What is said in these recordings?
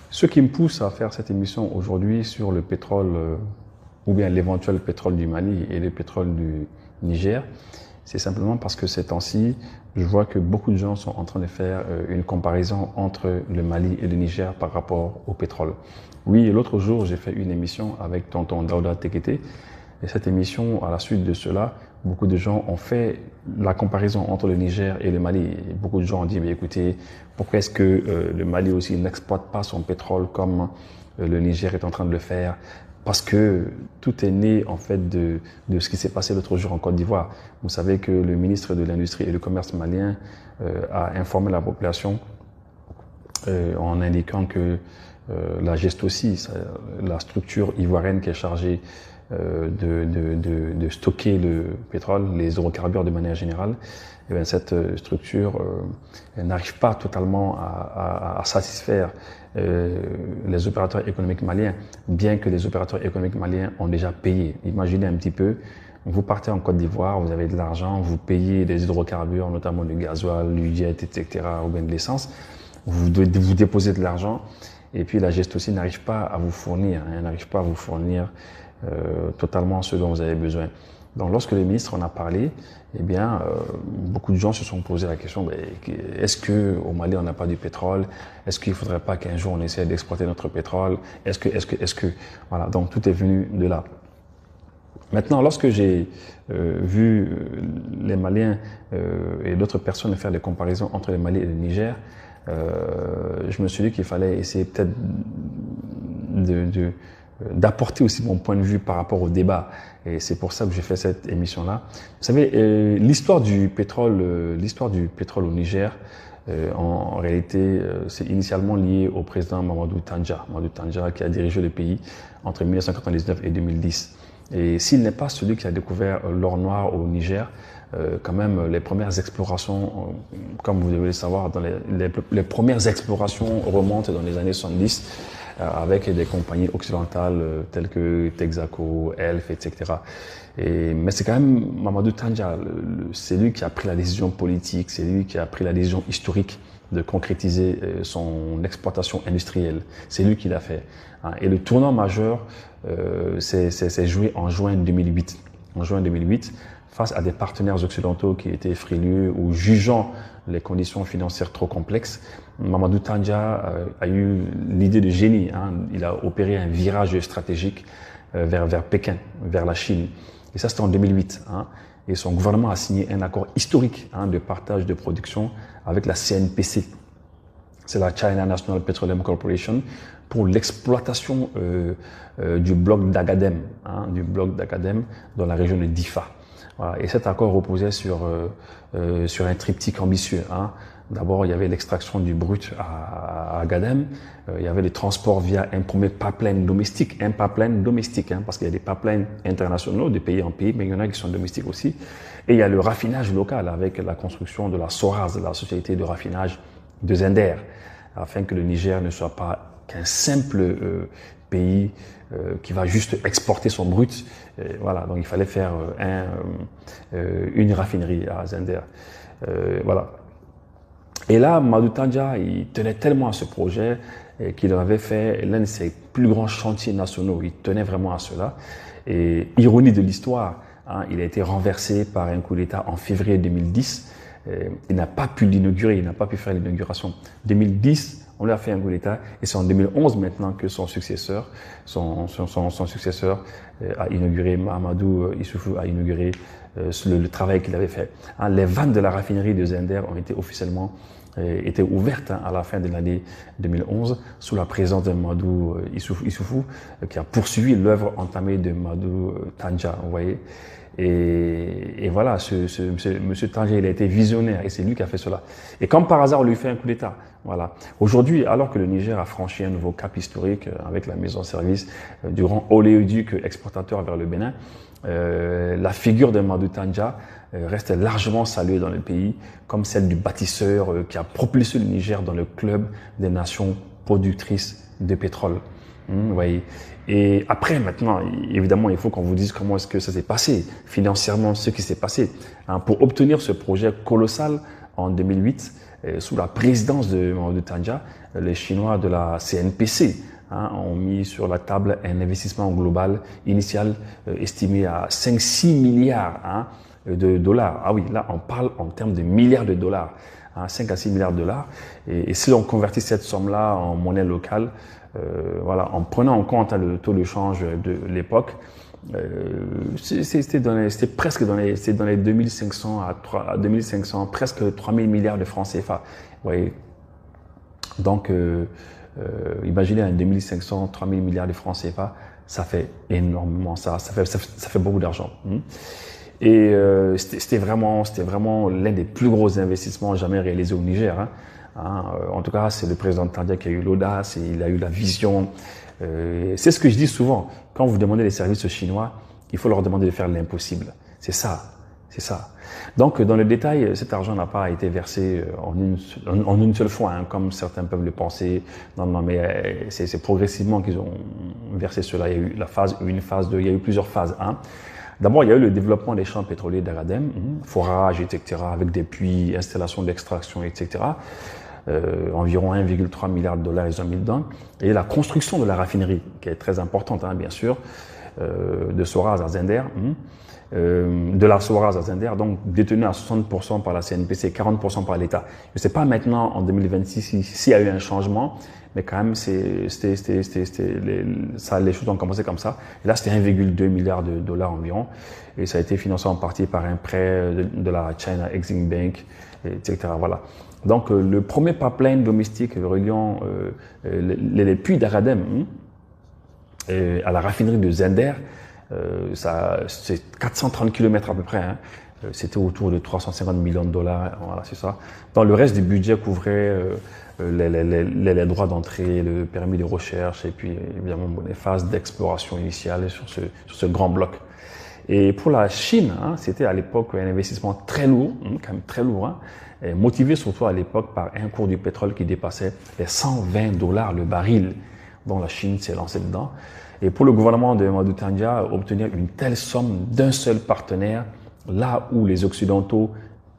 Ce qui me pousse à faire cette émission aujourd'hui sur le pétrole, ou bien l'éventuel pétrole du Mali et le pétrole du Niger, c'est simplement parce que ces temps-ci, je vois que beaucoup de gens sont en train de faire une comparaison entre le Mali et le Niger par rapport au pétrole. Oui, l'autre jour, j'ai fait une émission avec tonton Daouda Tekete. Et cette émission, à la suite de cela, beaucoup de gens ont fait la comparaison entre le Niger et le Mali. Et beaucoup de gens ont dit, mais écoutez, pourquoi est-ce que le Mali aussi n'exploite pas son pétrole comme le Niger est en train de le faire? Parce que tout est né en fait de ce qui s'est passé l'autre jour en Côte d'Ivoire. Vous savez que le ministre de l'Industrie et du Commerce malien a informé la population en indiquant que la Gestoci, la structure ivoirienne qui est chargée de stocker le pétrole, les hydrocarbures de manière générale, et bien cette structure n'arrive pas totalement à satisfaire les opérateurs économiques maliens, bien que les opérateurs économiques maliens ont déjà payé. Imaginez un petit peu, vous partez en Côte d'Ivoire, vous avez de l'argent, vous payez des hydrocarbures, notamment du gasoil, du jet, etc., ou bien de l'essence, vous déposez de l'argent, et puis la Gestoci n'arrive pas à vous fournir, elle n'arrive pas à vous fournir totalement ce dont vous avez besoin. Donc lorsque le ministre en a parlé, eh bien, beaucoup de gens se sont posé la question, est-ce qu'au Mali on n'a pas du pétrole? Est-ce qu'il ne faudrait pas qu'un jour on essaie d'exploiter notre pétrole? Est-ce que, voilà, donc tout est venu de là. Maintenant, lorsque j'ai vu les Maliens et d'autres personnes faire des comparaisons entre le Mali et le Niger, je me suis dit qu'il fallait essayer peut-être d'apporter aussi mon point de vue par rapport au débat. Et c'est pour ça que j'ai fait cette émission-là. Vous savez, l'histoire du pétrole au Niger, en réalité, c'est initialement lié au président Mamadou Tandja. Mamadou Tandja qui a dirigé le pays entre 1999 et 2010. Et s'il n'est pas celui qui a découvert l'or noir au Niger, quand même, les premières explorations, comme vous devez le savoir, les premières explorations remontent dans les années 70 avec des compagnies occidentales telles que Texaco, Elf, etc. Mais c'est quand même Mamadou Tandja, c'est lui qui a pris la décision politique, c'est lui qui a pris la décision historique de concrétiser son exploitation industrielle. C'est lui qui l'a fait. Et le tournant majeur s'est joué en juin 2008. En juin 2008, face à des partenaires occidentaux qui étaient frileux ou jugeant les conditions financières trop complexes, Mamadou Tandja a eu l'idée de génie. Il a opéré un virage stratégique vers Pékin, vers la Chine. Et ça, c'était en 2008. Et son gouvernement a signé un accord historique de partage de production avec la CNPC. C'est la China National Petroleum Corporation pour l'exploitation du bloc d'Agadem, dans la région de Difa. Voilà. Et cet accord reposait sur un triptyque ambitieux. D'abord, il y avait l'extraction du brut à Agadem, il y avait les transports via un premier pipeline domestique, parce qu'il y a des pipelines internationaux de pays en pays, mais il y en a qui sont domestiques aussi. Et il y a le raffinage local avec la construction de la SORAS, la société de raffinage de Zender, afin que le Niger ne soit pas qu'un simple pays qui va juste exporter son brut. Voilà, donc il fallait faire une raffinerie à Zender. Voilà. Et là, Mamadou Tandja, il tenait tellement à ce projet qu'il avait fait l'un de ses plus grands chantiers nationaux. Il tenait vraiment à cela. Et ironie de l'histoire, il a été renversé par un coup d'État en février 2010. Il n'a pas pu l'inaugurer, il n'a pas pu faire l'inauguration. 2010, on lui a fait un coup d'État et c'est en 2011 maintenant que son successeur a inauguré, Mahamadou Issoufou a inauguré le travail qu'il avait fait. Les vannes de la raffinerie de Zender ont été officiellement étaient ouvertes à la fin de l'année 2011 sous la présence de Mahamadou Issoufou qui a poursuivi l'œuvre entamée de Mamadou Tandja, vous voyez. Et voilà, monsieur Tandja, il a été visionnaire et c'est lui qui a fait cela. Et comme par hasard, on lui fait un coup d'État. Voilà. Aujourd'hui, alors que le Niger a franchi un nouveau cap historique avec la mise en service du grand oléoduc exportateur vers le Bénin, la figure de Mamadou Tandja reste largement saluée dans le pays comme celle du bâtisseur qui a propulsé le Niger dans le club des nations productrices de pétrole. Vous voyez. Et après, maintenant, évidemment, il faut qu'on vous dise comment est-ce que ça s'est passé, financièrement, ce qui s'est passé. Pour obtenir ce projet colossal en 2008, sous la présidence de Mamadou Tandja, les Chinois de la CNPC ont mis sur la table un investissement global initial estimé à 5-6 milliards de dollars. Ah oui, là on parle en termes de milliards de dollars, 5 à 6 milliards de dollars. Et si on convertit cette somme-là en monnaie locale, voilà, en prenant en compte le taux de change de l'époque, c'était presque dans les 2500 à 2500, presque 3000 milliards de francs CFA. Vous voyez. Donc, imaginez un 2500, 3000 milliards de francs CFA, ça fait énormément ça fait beaucoup d'argent. Et c'était vraiment l'un des plus gros investissements jamais réalisés au Niger. En tout cas, c'est le président Tandja qui a eu l'audace et il a eu la vision. C'est ce que je dis souvent. Quand vous demandez les services chinois, il faut leur demander de faire l'impossible. C'est ça. Donc, dans le détail, cet argent n'a pas été versé en une seule fois, comme certains peuvent le penser. Non, mais c'est progressivement qu'ils ont versé cela. Il y a eu la phase 1, phase 2, il y a eu plusieurs phases. D'abord, il y a eu le développement des champs pétroliers d'Agadem, forage, etc., avec des puits, installation d'extraction, etc. Environ 1,3 milliard de dollars ils ont mis dedans. Et la construction de la raffinerie, qui est très importante, bien sûr, de Soraz à Zender, de la Soraz à Zender, donc détenue à 60% par la CNPC, 40% par l'État. Je ne sais pas maintenant, en 2026, s'il y a eu un changement, mais quand même, les choses ont commencé comme ça. Et là, c'était 1,2 milliard de dollars environ. Et ça a été financé en partie par un prêt de la China Exim Bank, etc. Voilà. Donc, le premier pipeline domestique reliant les puits d'Agadem à la raffinerie de Zender, c'est 430 km à peu près. C'était autour de 350 millions de dollars. Voilà, c'est ça. Dans le reste du budget couvrait les droits d'entrée, le permis de recherche et puis évidemment les phases d'exploration initiale sur ce grand bloc. Et pour la Chine, c'était à l'époque un investissement très lourd, quand même très lourd, et motivé surtout à l'époque par un cours du pétrole qui dépassait les 120 dollars le baril, dont la Chine s'est lancée dedans. Et pour le gouvernement de Mamadou Tandja, obtenir une telle somme d'un seul partenaire, là où les Occidentaux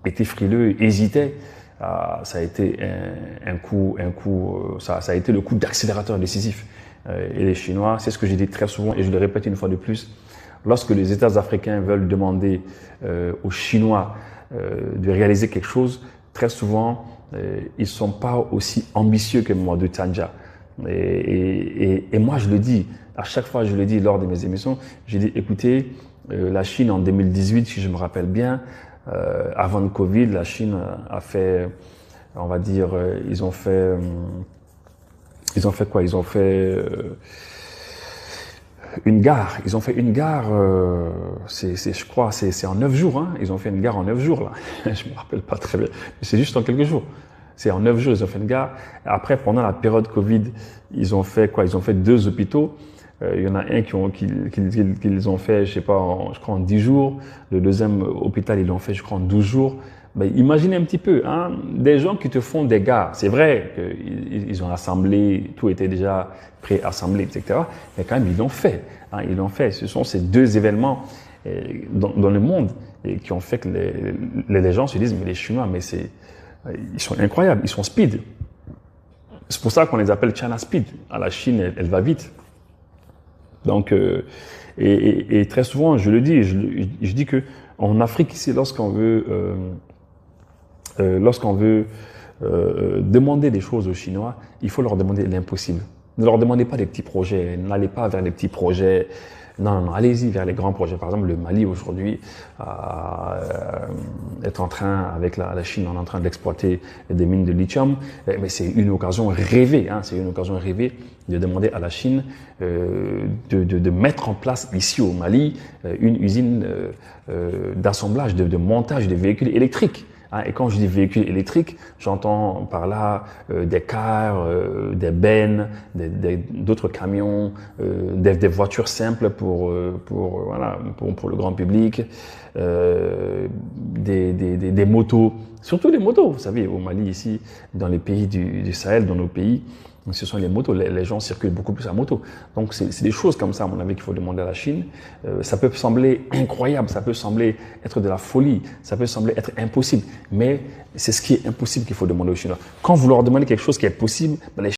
étaient frileux, hésitaient, ça a été ça a été le coup d'accélérateur décisif. Et les Chinois, c'est ce que j'ai dit très souvent et je le répète une fois de plus, lorsque les États africains veulent demander aux Chinois de réaliser quelque chose, très souvent, ils ne sont pas aussi ambitieux que Mamadou Tandja. Et moi, je le dis, à chaque fois, je le dis lors de mes émissions, j'ai dit, écoutez, la Chine en 2018, si je me rappelle bien, avant le Covid, la Chine a fait, on va dire, ils ont fait quoi? Ils ont fait une gare. Ils ont fait une gare, je crois, c'est en 9 jours. Ils ont fait une gare en 9 jours, là. Je me rappelle pas très bien, mais c'est juste en quelques jours. C'est en 9 jours, ils ont fait une gare. Après, pendant la période Covid, ils ont fait quoi? Ils ont fait 2 hôpitaux. Il y en a un qu'ils ont fait, je sais pas, je crois en 10 jours. Le deuxième hôpital, ils l'ont fait, je crois, en 12 jours. Ben, imaginez un petit peu, des gens qui te font des gares. C'est vrai qu'ils ont assemblé, tout était déjà pré-assemblé, etc. Mais quand même, ils l'ont fait. Ils l'ont fait. Ce sont ces 2 événements dans le monde qui ont fait que les gens se disent, mais les Chinois, mais ils sont incroyables, ils sont speed. C'est pour ça qu'on les appelle China Speed. La Chine, elle va vite. Donc, et très souvent, je le dis, je dis que en Afrique ici, lorsqu'on veut demander des choses aux Chinois, il faut leur demander l'impossible. Ne leur demandez pas des petits projets, n'allez pas vers les petits projets. Non, allez-y vers les grands projets. Par exemple, le Mali aujourd'hui est en train, avec la Chine, on est en train d'exploiter des mines de lithium. Mais c'est une occasion rêvée, c'est une occasion rêvée de demander à la Chine de mettre en place ici au Mali une usine d'assemblage, de montage de véhicules électriques. Et quand je dis véhicules électriques, j'entends par là des cars, des bennes, d'autres camions, des voitures simples pour le grand public, des motos Surtout les motos, vous savez, au Mali, ici, dans les pays du Sahel, dans nos pays, ce sont les motos. Les gens circulent beaucoup plus à moto. Donc, c'est des choses comme ça, à mon avis, qu'il faut demander à la Chine. Ça peut sembler incroyable, ça peut sembler être de la folie, ça peut sembler être impossible. Mais c'est ce qui est impossible qu'il faut demander aux Chinois. Quand vous leur demandez quelque chose qui est possible, ben, les